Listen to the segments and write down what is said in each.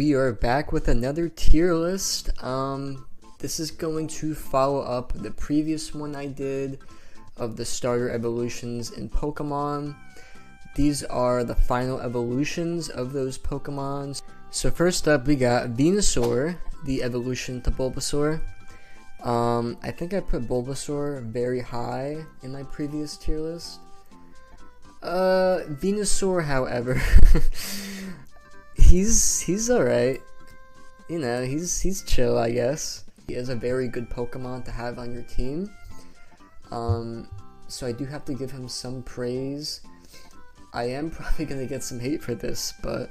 We are back with another tier list. This is going to follow up the previous one I did of the starter evolutions in Pokemon. These are the final evolutions of those Pokemons. So first up we got Venusaur, the evolution to Bulbasaur. I think I put Bulbasaur very high in my previous tier list. Venusaur, however, he's alright. You know, he's chill, I guess. He is a very good Pokemon to have on your team. So I do have to give him some praise. I am probably gonna get some hate for this, but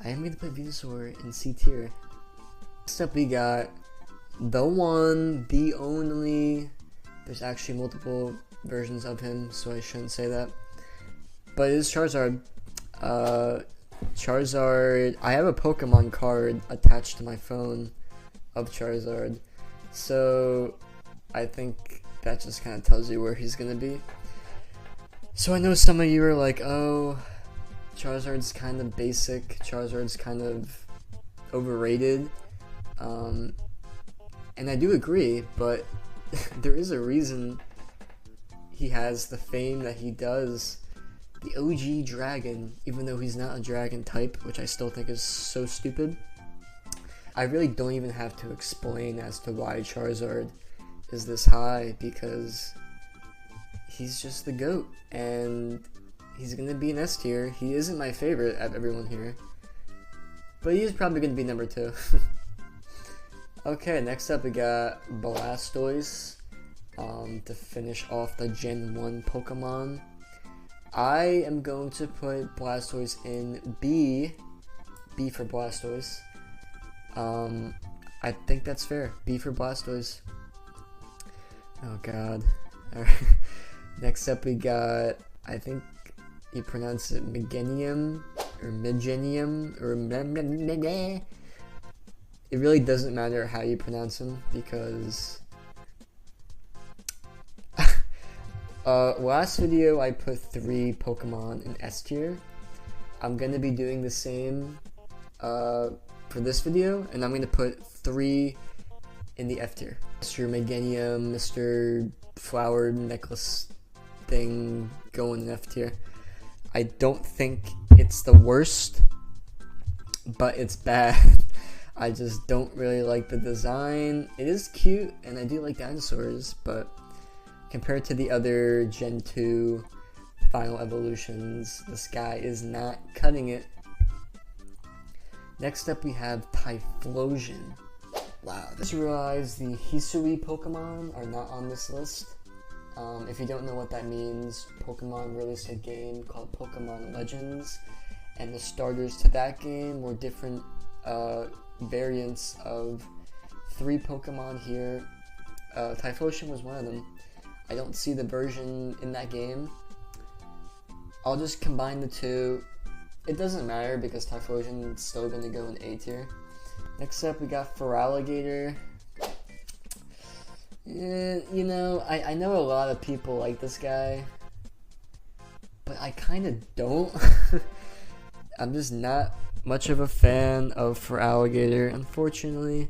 I am gonna put Venusaur in C tier. Next up we got the one, the only. There's actually multiple versions of him, so I shouldn't say that. But it is Charizard. Charizard, I have a Pokemon card attached to my phone of Charizard, so I think that just kind of tells you where he's gonna be. So I know some of you are like, oh, Charizard's kind of basic, Charizard's kind of overrated, and I do agree, but there is a reason he has the fame that he does. The OG dragon, even though he's not a dragon type, which I still think is so stupid. I really don't even have to explain as to why Charizard is this high, because he's just the GOAT, and he's gonna be an S tier. He isn't my favorite of everyone here, but he's probably gonna be number 2. Okay, next up we got Blastoise, to finish off the Gen 1 Pokemon. I am going to put Blastoise in B for Blastoise. I think that's fair. B for Blastoise. Oh god. Alright. Next up we got, I think you pronounce it Megenium or Megenium or it really doesn't matter how you pronounce him, because last video I put 3 Pokemon in S tier. I'm gonna be doing the same for this video, and I'm gonna put 3 in the F tier. Mr. Megenium, Mr. Flower Necklace thing going in F tier. I don't think it's the worst, but it's bad. I just don't really like the design. It is cute, and I do like dinosaurs, but compared to the other Gen 2 final evolutions, this guy is not cutting it. Next up we have Typhlosion. Wow, I just realized the Hisui Pokemon are not on this list. If you don't know what that means, Pokemon released a game called Pokemon Legends, and the starters to that game were different variants of 3 Pokemon here. Typhlosion was one of them. I don't see the version in that game. I'll just combine the 2. It doesn't matter because Typhlosion is still going to go in A tier. Next up we got Feraligatr. You know, I know a lot of people like this guy, but I kind of don't. I'm just not much of a fan of Feraligatr, unfortunately.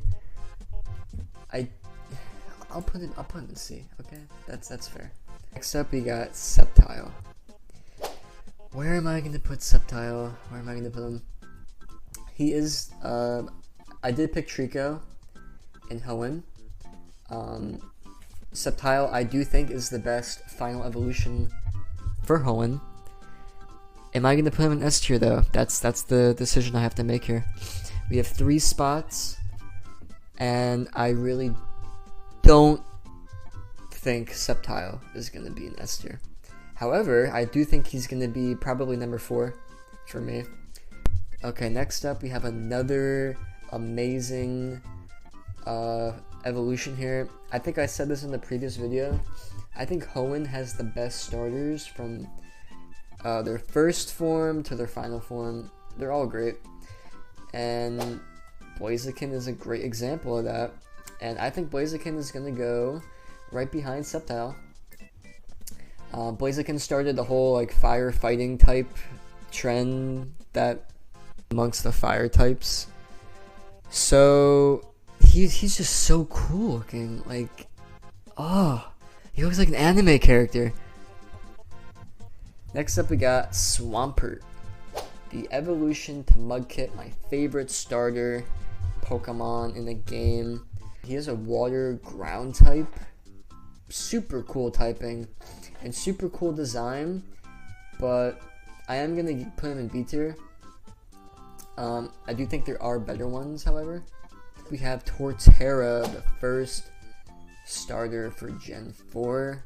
I'll put him in C, okay? That's fair. Next up we got Sceptile. Where am I gonna put Sceptile? Where am I gonna put him? He is, I did pick Trico and Hoenn. Sceptile I do think is the best final evolution for Hoenn. Am I gonna put him in S tier though? That's the decision I have to make here. We have 3 spots, and I really don't think Sceptile is going to be an S tier. However, I do think he's going to be probably number 4 for me. Okay, next up we have another amazing evolution here. I think I said this in the previous video. I think Hoenn has the best starters from their first form to their final form. They're all great. And Blaziken is a great example of that. And I think Blaziken is going to go right behind Sceptile. Blaziken started the whole like fire fighting type trend that amongst the fire types. So he's just so cool looking. Like, oh, he looks like an anime character. Next up we got Swampert, the evolution to Mudkip, my favorite starter Pokemon in the game. He has a water ground type, super cool typing, and super cool design, but I am gonna put him in B tier. I do think there are better ones, however. We have Torterra, the first starter for Gen 4.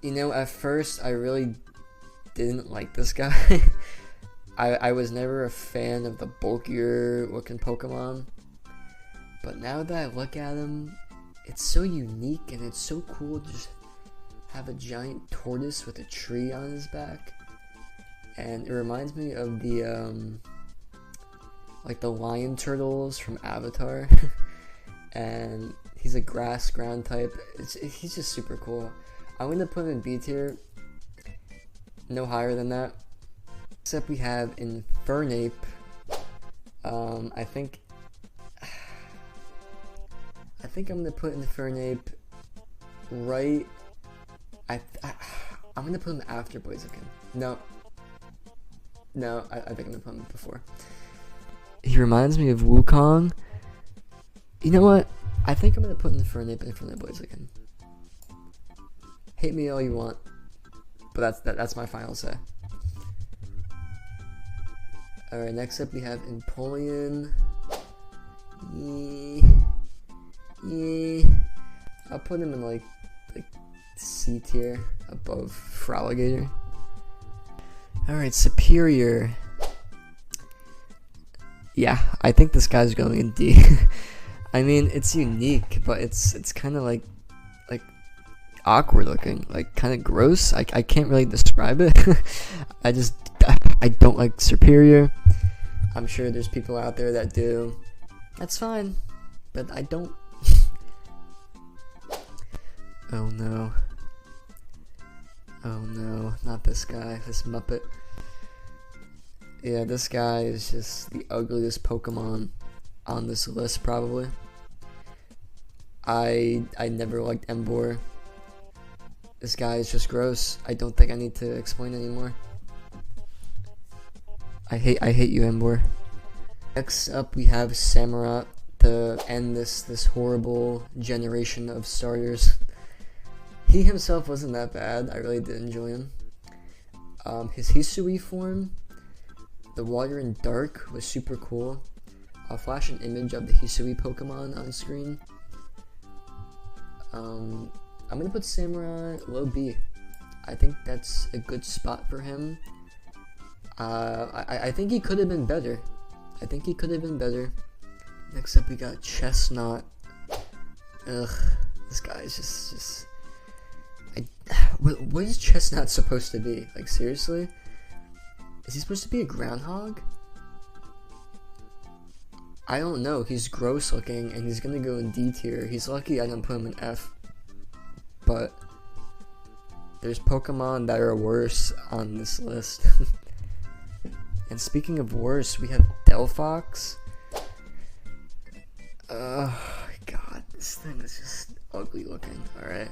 You know, at first I really didn't like this guy. I was never a fan of the bulkier looking Pokemon, but now that I look at him, it's so unique and it's so cool to just have a giant tortoise with a tree on his back. And it reminds me of the like the lion turtles from Avatar. And he's a grass ground type. He's just super cool. I'm gonna put him in B tier, no higher than that. Except we have Infernape. I think I'm gonna put Infernape right. I'm gonna put him after Blaziken. No, I think I'm gonna put him before. He reminds me of Wukong. You know what? I think I'm gonna put Infernape in front of Blaziken. Hate me all you want, but that's my final say. Alright, next up we have Empoleon. Yeah. I'll put him in like C tier above Froligator. Alright, Superior. Yeah, I think this guy's going in D. I mean, it's unique, but it's kind of like awkward looking, like kind of gross. I can't really describe it. I don't like Superior. I'm sure there's people out there that do. That's fine, but I don't. Oh no, not this guy, this Muppet. Yeah, this guy is just the ugliest Pokemon on this list, probably. I never liked Emboar. This guy is just gross. I don't think I need to explain anymore. I hate you, Emboar. Next up we have Samurott to end this horrible generation of starters. He himself wasn't that bad. I really did enjoy him. His Hisui form, the Water and Dark, was super cool. I'll flash an image of the Hisui Pokemon on screen. I'm gonna put Samurott low B. I think that's a good spot for him. I think he could have been better. Next up we got Chestnut. Ugh, this guy is just what is Chestnut supposed to be? Like, seriously? Is he supposed to be a groundhog? I don't know. He's gross looking and he's gonna go in D tier. He's lucky I didn't put him in F. But there's Pokemon that are worse on this list. And speaking of worse, we have Delphox. Oh god, this thing is just ugly looking. Alright.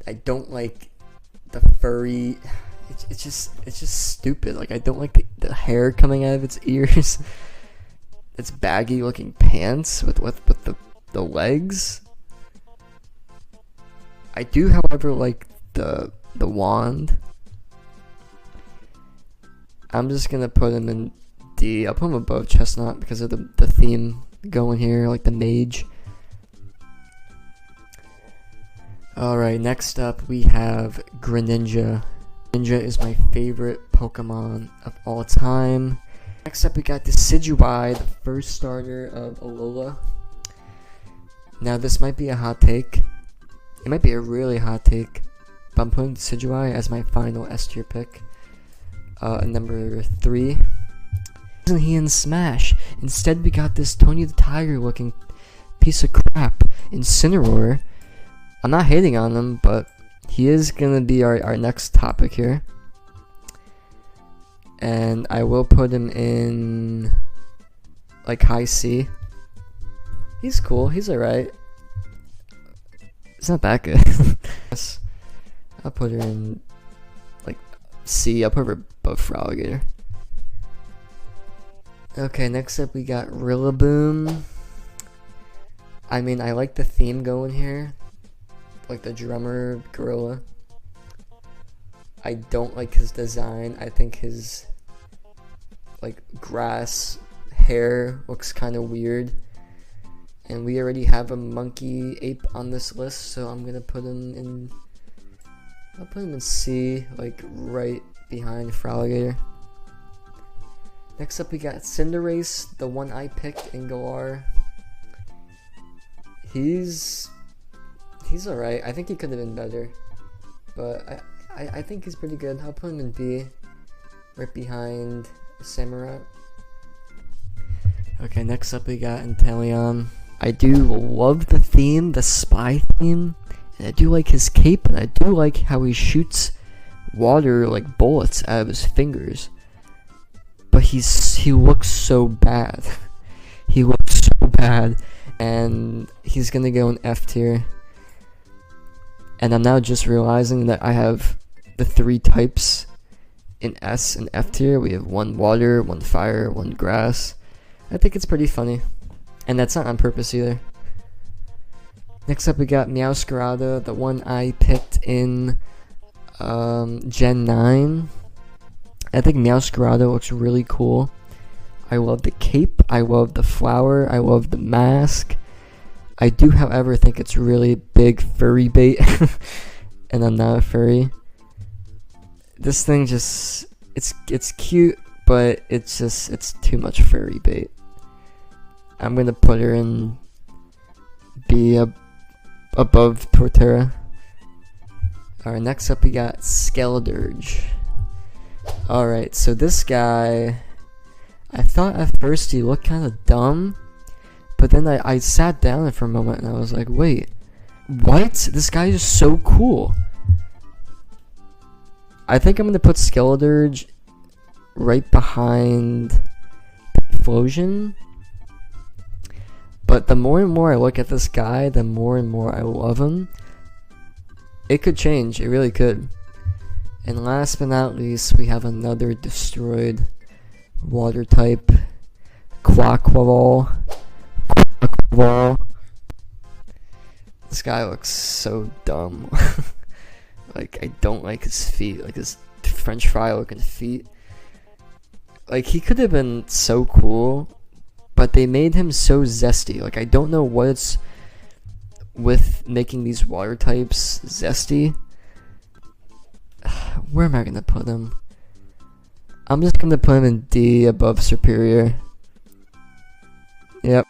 I don't like the furry. It's just stupid. Like, I don't like the hair coming out of its ears. It's baggy looking pants with the legs. I do, however, like the wand. I'm just gonna put him in D. I'll put him above Chestnut because of the theme going here, like the mage. Alright, next up we have Greninja. Greninja is my favorite Pokemon of all time. Next up we got Decidueye, the first starter of Alola. Now this might be a hot take. It might be a really hot take, but I'm putting Decidueye as my final S tier pick. Number 3. Isn't he in Smash? Instead we got this Tony the Tiger looking piece of crap, Incineroar. I'm not hating on him, but he is gonna be our next topic here. And I will put him in like high C. He's cool. He's alright. It's not that good. I'll put her in like C. I'll put her above Froligator. Okay, next up we got Rillaboom. I mean, I like the theme going here, like the drummer gorilla. I don't like his design. I think his like grass hair looks kind of weird. And we already have a monkey ape on this list, so I'm gonna put him in. I'll put him in C, like right behind Froligator. Next up we got Cinderace, the one I picked in Galar. He's alright. I think he could have been better, but I think he's pretty good. I'll put him in B, right behind Samurott. Okay, next up we got Inteleon. I do love the theme, the spy theme, and I do like his cape, and I do like how he shoots water like bullets out of his fingers. But he looks so bad. He looks so bad, and he's gonna go in F tier. And I'm now just realizing that I have the 3 types in S and F tier. We have 1 water, 1 fire, 1 grass. I think it's pretty funny, and that's not on purpose either. Next up we got Meowscarada, the one I picked in Gen 9. I think Meowscarada looks really cool. I love the cape, I love the flower, I love the mask. I do, however, think it's really big furry bait, and I'm not a furry. This thing just, it's cute, but it's too much furry bait. I'm gonna put her in B above Torterra. Alright, next up we got Skeledirge. Alright, so this guy, I thought at first he looked kind of dumb, but then I sat down for a moment and I was like, wait, what? This guy is so cool. I think I'm going to put Skeledirge right behind Explosion. But the more and more I look at this guy, the more and more I love him. It could change, it really could. And last but not least, we have another destroyed water type, Quaquaval. This guy looks so dumb. Like, I don't like his feet, like his French fry looking feet. Like, he could have been so cool, but they made him so zesty. Like, I don't know what it's with making these water types zesty. Where am I gonna put him? I'm just gonna put him in D above Superior. Yep.